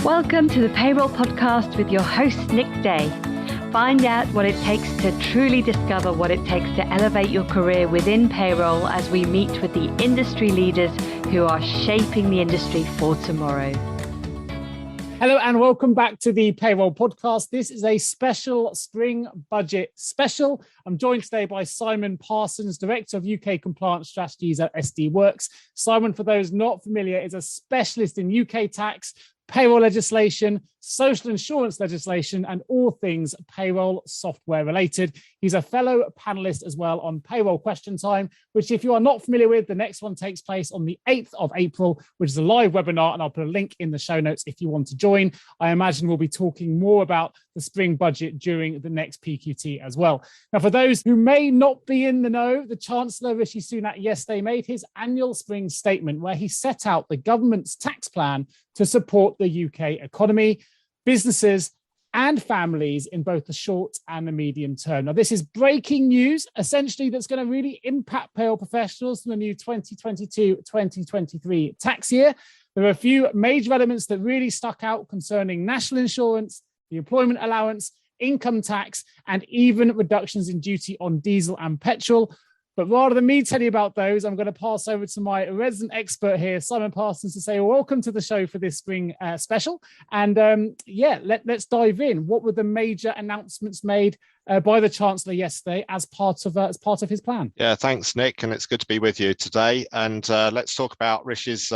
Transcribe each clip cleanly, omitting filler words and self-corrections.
Welcome to the Payroll Podcast with your host, Nick Day. Find out what it takes to truly discover what it takes to elevate your career within payroll as we meet with the industry leaders who are shaping the industry for tomorrow. Hello and welcome back to the Payroll Podcast. This is a special spring budget special. I'm joined today by Simon Parsons, Director of UK Compliance Strategies at SD Worx. Simon, for those not familiar, is a specialist in UK tax, payroll legislation, social insurance legislation, and all things payroll software related. He's a fellow panelist as well on Payroll Question Time, which if you are not familiar with, the next one takes place on the 8th of April, which is a live webinar, and I'll put a link in the show notes if you want to join. I imagine we'll be talking more about the spring budget during the next PQT as well. Now, for those who may not be in the know, the Chancellor, Rishi Sunak, yesterday made his annual spring statement where he set out the government's tax plan to support the UK economy, businesses and families in both the short and the medium term. Now, this is breaking news, essentially, that's going to really impact payroll professionals in the new 2022-2023 tax year. There are a few major elements that really stuck out concerning national insurance, the employment allowance, income tax, and even reductions in duty on diesel and petrol. But rather than me tell you about those, I'm going to pass over to my resident expert here, Simon Parsons, to say welcome to the show for this spring special. And let's dive in. What were the major announcements made by the Chancellor yesterday as part of his plan? Yeah, thanks, Nick, and it's good to be with you today. And let's talk about Rishi's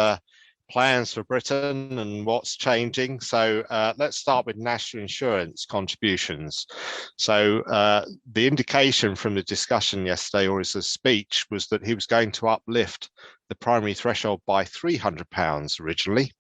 plans for Britain and what's changing. So let's start with national insurance contributions. So the indication from the discussion yesterday, or his speech, was that he was going to uplift the primary threshold by £300 originally,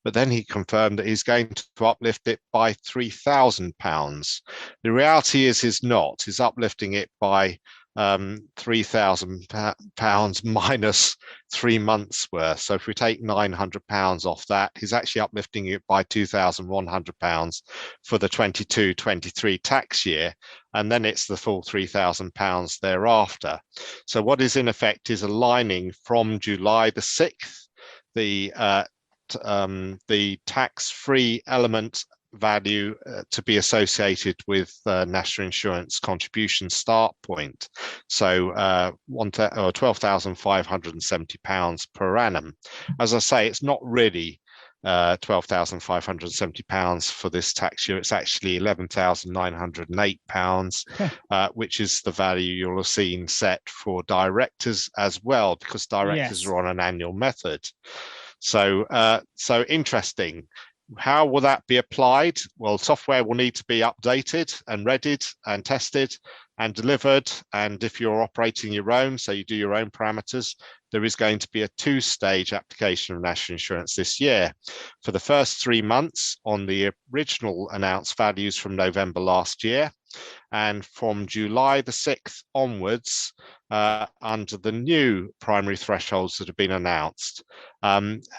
but then he confirmed that he's going to uplift it by £3,000. The reality is he's not. He's uplifting it by £3,000 minus 3 months worth. So if we take £900 off that, he's actually uplifting it by £2,100 for the 22-23 tax year, and then it's the full £3,000 thereafter. So what is in effect is aligning from July the 6th the tax-free element value to be associated with national insurance contribution start point. So £12,570 per annum. As I say, it's not really £12,570 for this tax year. It's actually £11,908, which is the value you'll have seen set for directors as well, because directors are on an annual method. So interesting. How will that be applied? Well, software will need to be updated and readied and tested and delivered. And if you're operating your own, so you do your own parameters, there is going to be a two-stage application of national insurance this year. For the first 3 months on the original announced values from November last year, and from July the 6th onwards, under the new primary thresholds that have been announced.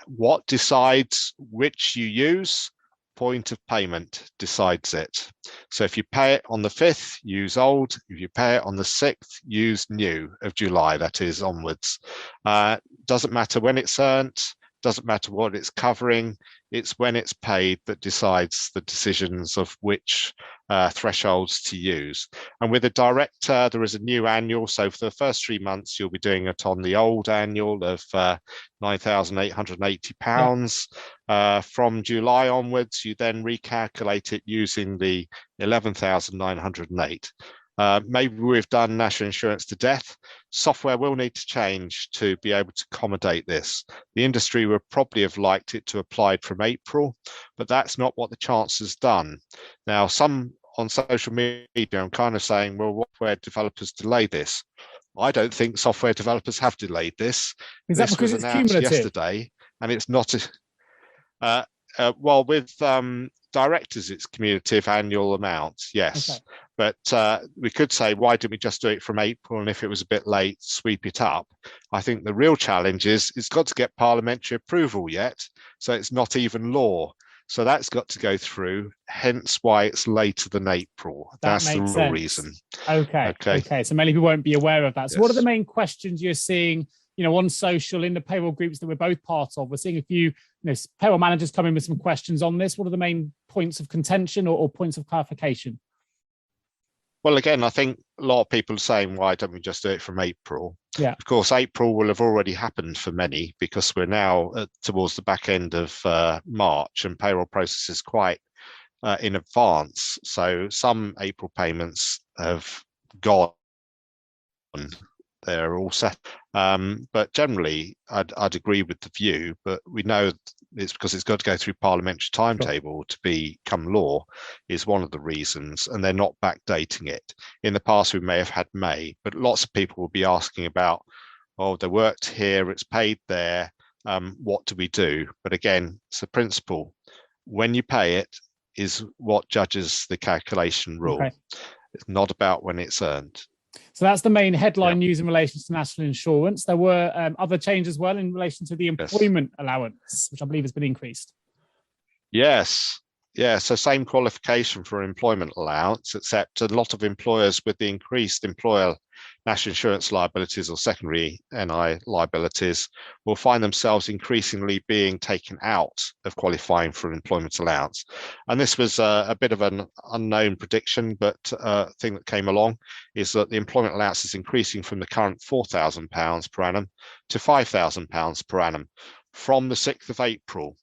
What decides which you use? Point of payment decides it. So if you pay it on the 5th, use old. If you pay it on the 6th, use new of July, that is onwards. Doesn't matter when it's earned, doesn't matter what it's covering, it's when it's paid that decides the decisions of which thresholds to use. And with a director, there is a new annual. So for the first 3 months, you'll be doing it on the old annual of £9,880. From July onwards, you then recalculate it using the £11,908. Maybe we've done national insurance to death. Software will need to change to be able to accommodate this. The industry would probably have liked it to apply from April, but that's not what the Chancellor's done. Now, some on social media, I'm kind of saying, well, software developers delay this. I don't think software developers have delayed this. Is that because it's cumulative? Yesterday, and it's not. Well, with directors, it's cumulative annual amounts, yes. Okay. But we could say, why didn't we just do it from April? And if it was a bit late, sweep it up. I think the real challenge is it's got to get parliamentary approval yet. So it's not even law. So that's got to go through, hence why it's later than April. That's the real reason. Okay. So many people won't be aware of that. So what are the main questions you're seeing on social, in the payroll groups that we're both part of, we're seeing a few payroll managers come in with some questions on this. What are the main points of contention or points of clarification? Well, again, I think a lot of people are saying, why don't we just do it from April? Yeah. Of course, April will have already happened for many because we're now towards the back end of March, and payroll process is quite in advance. So some April payments have gone. They're all set. But generally, I'd agree with the view, but we know it's because it's got to go through parliamentary timetable to become law is one of the reasons, and they're not backdating it. In the past, we may have had May, but lots of people will be asking about, oh, they worked here, it's paid there, what do we do? But again, it's the principle. When you pay it is what judges the calculation rule. Okay. It's not about when it's earned. So that's the main headline news in relation to national insurance. There were other changes as well in relation to the employment allowance, which I believe has been increased. Yes. Yeah, so same qualification for employment allowance, except a lot of employers with the increased employer national insurance liabilities or secondary NI liabilities will find themselves increasingly being taken out of qualifying for employment allowance. And this was a bit of an unknown prediction, but thing that came along is that the employment allowance is increasing from the current £4,000 per annum to £5,000 per annum from the 6th of April.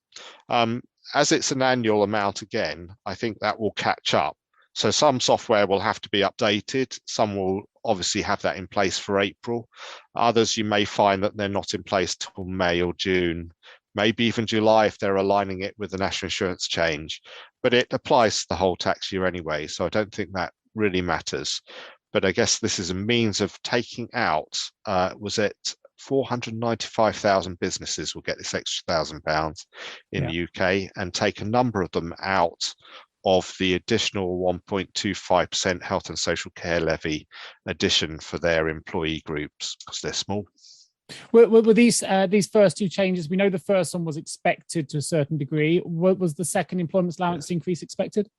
As it's an annual amount again, I think that will catch up. So some software will have to be updated. Some will obviously have that in place for April. Others you may find that they're not in place till May or June, maybe even July if they're aligning it with the national insurance change. But it applies to the whole tax year anyway, so I don't think that really matters. But I guess this is a means of taking out, was it 495,000 businesses will get this extra £1,000 in the UK, and take a number of them out of the additional 1.25% health and social care levy addition for their employee groups because they're small. Were these first two changes? We know the first one was expected to a certain degree. Was the second employment allowance increase expected?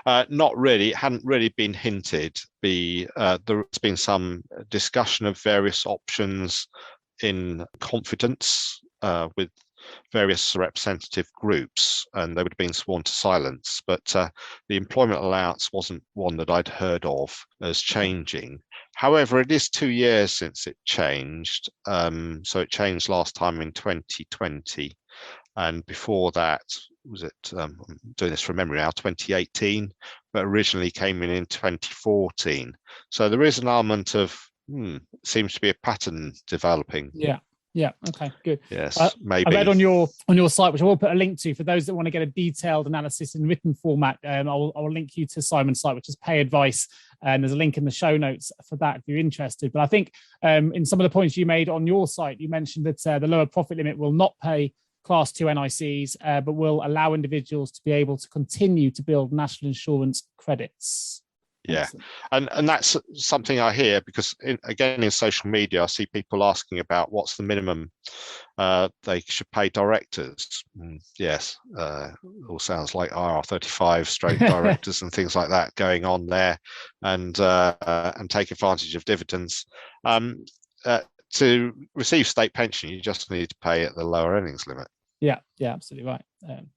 Not really. It hadn't really been hinted. There's been some discussion of various options in confidence with various representative groups, and they would have been sworn to silence. But the employment allowance wasn't one that I'd heard of as changing. However, it is 2 years since it changed. So it changed last time in 2020. And before that, was it, I'm doing this from memory now, 2018, but originally came in 2014. So there is an element of, seems to be a pattern developing. Yeah. Okay, good. Yes, maybe. I read on your site, which I will put a link to for those that want to get a detailed analysis in written format. I'll link you to Simon's site, which is Pay Advice, and there's a link in the show notes for that if you're interested. But I think in some of the points you made on your site, you mentioned that the lower profit limit will not pay Class 2 NICs, but will allow individuals to be able to continue to build national insurance credits. Yeah, and that's something I hear because, again, in social media, I see people asking about what's the minimum they should pay directors. Yes, all sounds like IR35 stroke directors and things like that going on there, and take advantage of dividends. To receive state pension, you just need to pay at the lower earnings limit. Yeah, absolutely right.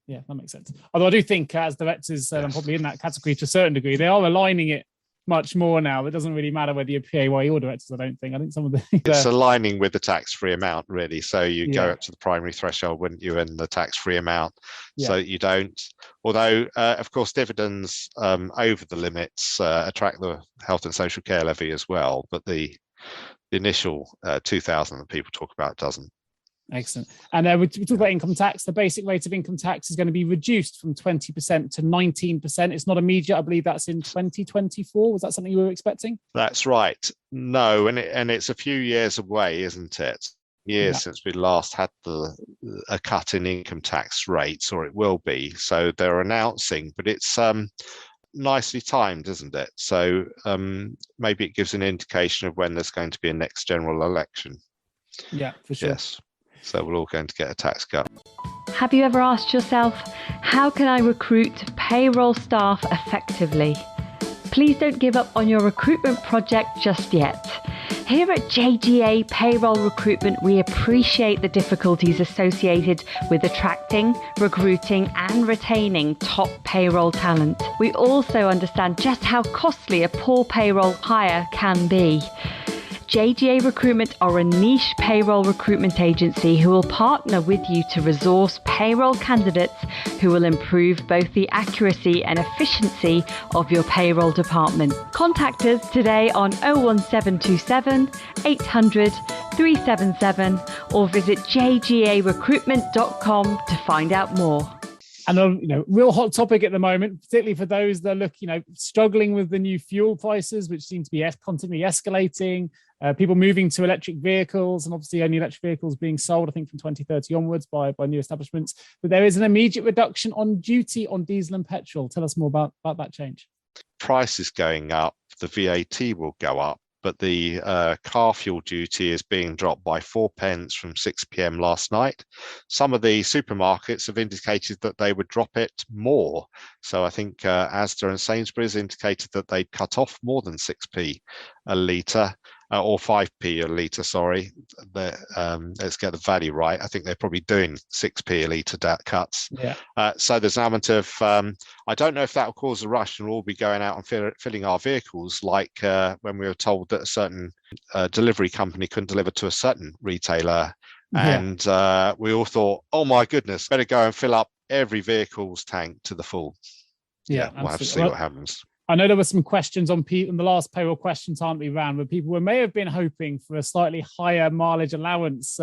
Yeah, that makes sense. Although I do think as directors, I'm probably in that category to a certain degree, they are aligning it much more now. It doesn't really matter whether you're PAYE or directors, I don't think. I think some of the... It's aligning with the tax-free amount, really. So you go up to the primary threshold, wouldn't you, and the tax-free amount. So you don't. Although, of course, dividends over the limits attract the health and social care levy as well. But the initial 2,000 that people talk about doesn't. Excellent. And we talk about income tax. The basic rate of income tax is going to be reduced from 20% to 19%. It's not immediate. I believe that's in 2024. Was that something you were expecting? That's right. No, and it's a few years away, isn't it? Years since we last had a cut in income tax rates, or it will be. So they're announcing, but it's nicely timed, isn't it? So maybe it gives an indication of when there's going to be a next general election. Yeah, for sure. Yes. So we're all going to get a tax cut. Have you ever asked yourself, how can I recruit payroll staff effectively? Please don't give up on your recruitment project just yet. Here at JGA Payroll Recruitment, we appreciate the difficulties associated with attracting, recruiting and retaining top payroll talent. We also understand just how costly a poor payroll hire can be. JGA Recruitment are a niche payroll recruitment agency who will partner with you to resource payroll candidates who will improve both the accuracy and efficiency of your payroll department. Contact us today on 01727 800 377 or visit jgarecruitment.com to find out more. And a real hot topic at the moment, particularly for those that look, struggling with the new fuel prices, which seem to be constantly escalating. People moving to electric vehicles, and obviously only electric vehicles being sold, I think, from 2030 onwards by new establishments. But there is an immediate reduction on duty on diesel and petrol. Tell us more about that change. Price is going up, the VAT will go up, but the car fuel duty is being dropped by 4p from 6 p.m. last night. Some of the supermarkets have indicated that they would drop it more. So I think Asda and Sainsbury's indicated that they'd cut off more than 6p a litre. Or 5p a litre, sorry. Let's get the value right. I think they're probably doing 6p a litre cuts. Yeah. So there's an element of, I don't know if that will cause a rush and we'll all be going out and filling our vehicles like when we were told that a certain delivery company couldn't deliver to a certain retailer. Yeah. And we all thought, oh my goodness, better go and fill up every vehicle's tank to the full. Yeah, we'll have to see what happens. I know there were some questions on the last payroll question time we ran where people may have been hoping for a slightly higher mileage allowance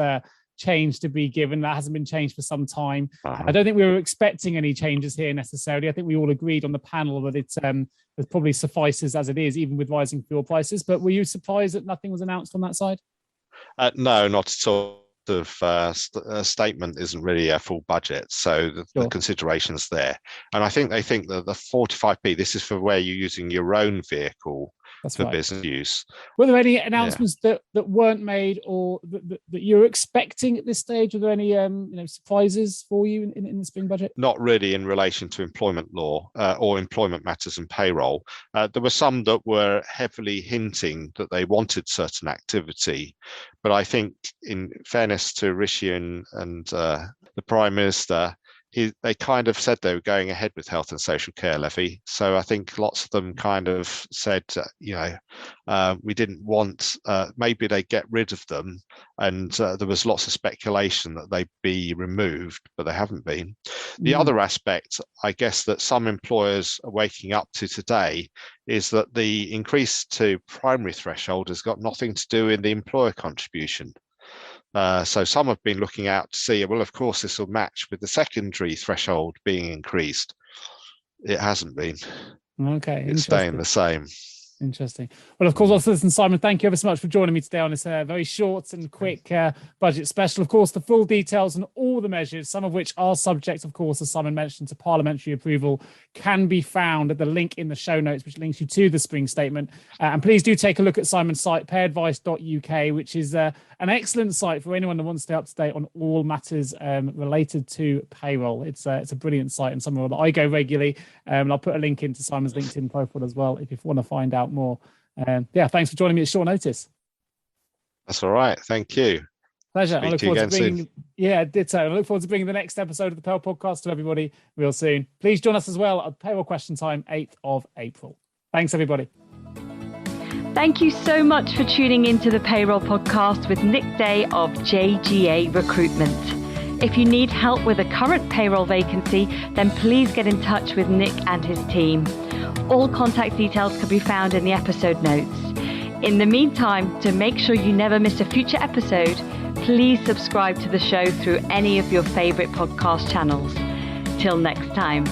change to be given. That hasn't been changed for some time. I don't think we were expecting any changes here necessarily. I think we all agreed on the panel that it probably suffices as it is, even with rising fuel prices. But were you surprised that nothing was announced on that side? No, not at all. A statement isn't really a full budget, so the considerations there, and I think they think that the 45p, this is for where you're using your own vehicle. That's for right. Business use. Were there any announcements that weren't made or that you're expecting at this stage? Are there any surprises for you in the spring budget? Not really in relation to employment law or employment matters and payroll. There were some that were heavily hinting that they wanted certain activity, but I think in fairness to Rishi and the Prime Minister, they kind of said they were going ahead with health and social care levy. So I think lots of them kind of said, we didn't want, maybe they get rid of them. And there was lots of speculation that they'd be removed, but they haven't been. The other aspect, I guess, that some employers are waking up to today is that the increase to primary threshold has got nothing to do with the employer contribution. So some have been looking out to see, well, of course, this will match with the secondary threshold being increased. It hasn't been. Okay. It's staying the same. Interesting. Well, of course, also, Simon, thank you ever so much for joining me today on this very short and quick budget special. Of course, the full details and all the measures, some of which are subject, of course, as Simon mentioned, to parliamentary approval, can be found at the link in the show notes, which links you to the spring statement. And please do take a look at Simon's site, payadvice.uk, which is an excellent site for anyone that wants to stay up to date on all matters related to payroll. It's a brilliant site and somewhere that I go regularly. And I'll put a link into Simon's LinkedIn profile as well if you want to find out more. Thanks for joining me at short notice. That's all right. Thank you. Pleasure. I look forward to bringing, ditto. I look forward to bringing the next episode of the Payroll Podcast to everybody real soon. Please join us as well at Payroll Question Time, 8th of April. Thanks, everybody. Thank you so much for tuning into the Payroll Podcast with Nick Day of JGA Recruitment. If you need help with a current payroll vacancy, then please get in touch with Nick and his team. All contact details can be found in the episode notes. In the meantime, to make sure you never miss a future episode, please subscribe to the show through any of your favorite podcast channels. Till next time.